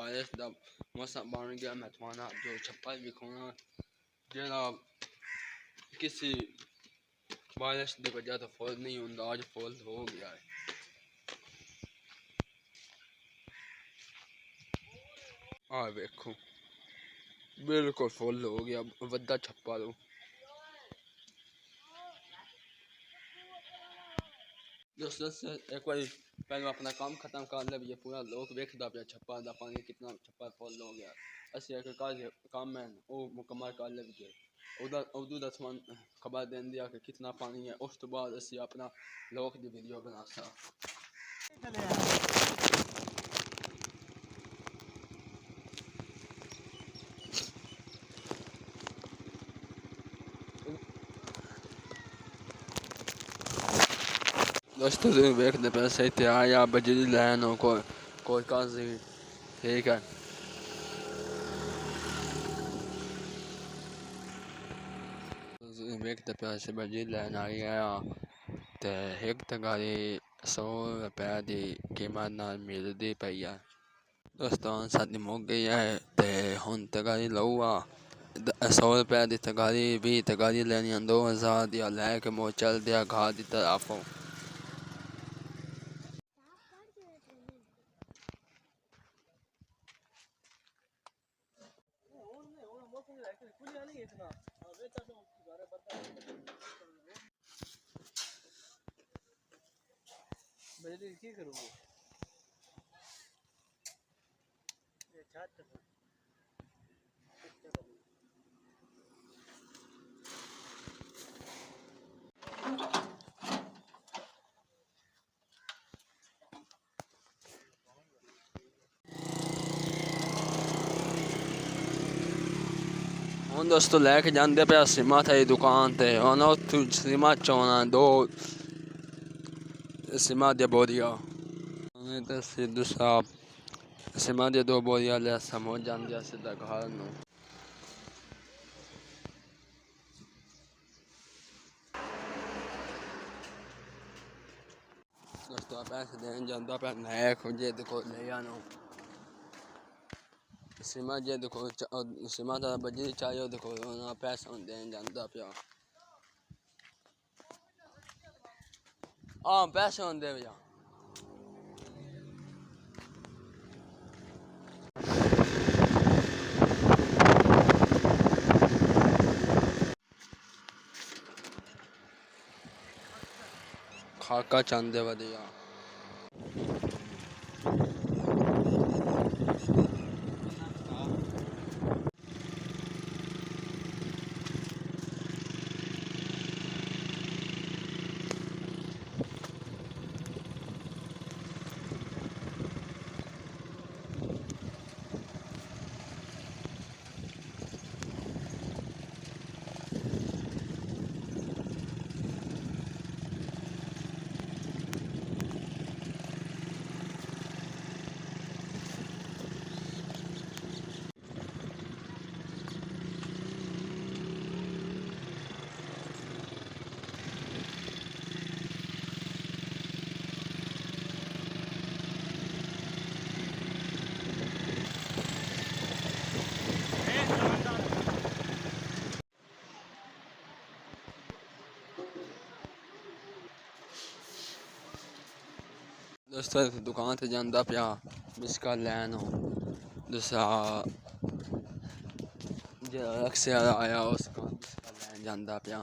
बारिश का मौसम बन गया। मैं तुम्हारा जो छप्पर दिखाऊंगा जरा किसी बारिश की वजह तो फुल नहीं होंगे, आज फुल हो गया है। आ देखो बिल्कुल फुल हो गया, वड्डा छप्पर हो। दोस्तों एक बार पहले अपना काम खत्म कर ले, ये पूरा लोग वेखदा पे छप्पर दा पानी कितना छप्पर फुल हो गया। असि एक काम है वो मुकम्मल कर ले, उदू दा खबर दें दिया कि कितना पानी है। उस तो बाद असि अपना लोग की वीडियो बना सा। दोस्तों वेखते पे सही तैयार या बिजली लाइन हो कोई काज ठीक है। वेखते पे से बिजली लाइन आई है ते एक गाड़ी 100 रुपए की कीमत नाल मिलती पई है। दोस्तों साडी मुक गई है ते हुन तगारी लऊ आ 100 रुपए की तगारी 20 तगारी लेनी 2000 दिया लैके मो चल दिया घर की तरफ। क्या करूँगा ਹੁਣ ਦੋਸਤੋ ਲੈ ਕੇ ਜਾਂਦੇ ਪਿਆ ਸਿਮਾ ਥਈ ਦੁਕਾਨ ਤੇ। ਹੁਣ ਉੱਥੇ ਸਿਮਾ ਚੋਣਾ ਦੋ ਸਿਮਾ ਦੇ ਬੋਰੀਆ ਉਹਨੇ ਤੇ ਸਿੱਧੂ ਸਾਹਿਬ ਸਿਮਾ ਦੇ ਦੋ ਬੋਰੀਆ ਲੈ ਸਮਝ ਜਾਂਦੇ ਸਿੱਧਾ ਘਰ ਨੂੰ। ਦੋਸਤੋ ਪੈਸੇ ਦੇਣ ਜਾਂਦਾ ਪਿਆ ਨਇਆ ਖੁੰਝੇ ਦੇ ਕੋਲ ਲੈ ਆਨੋ। सिमा जे देखो सिमा दा बजी चाहिए देखो ना पैसा देन जांदा पिया। हां पैसे होंदे भैया खाका चांदे वधिया। दोस्तों दुकान से जांदा पिया बिस्का लैन दूसरा जो अक्सर आया उसका बिस्का लैन जांदा पिया।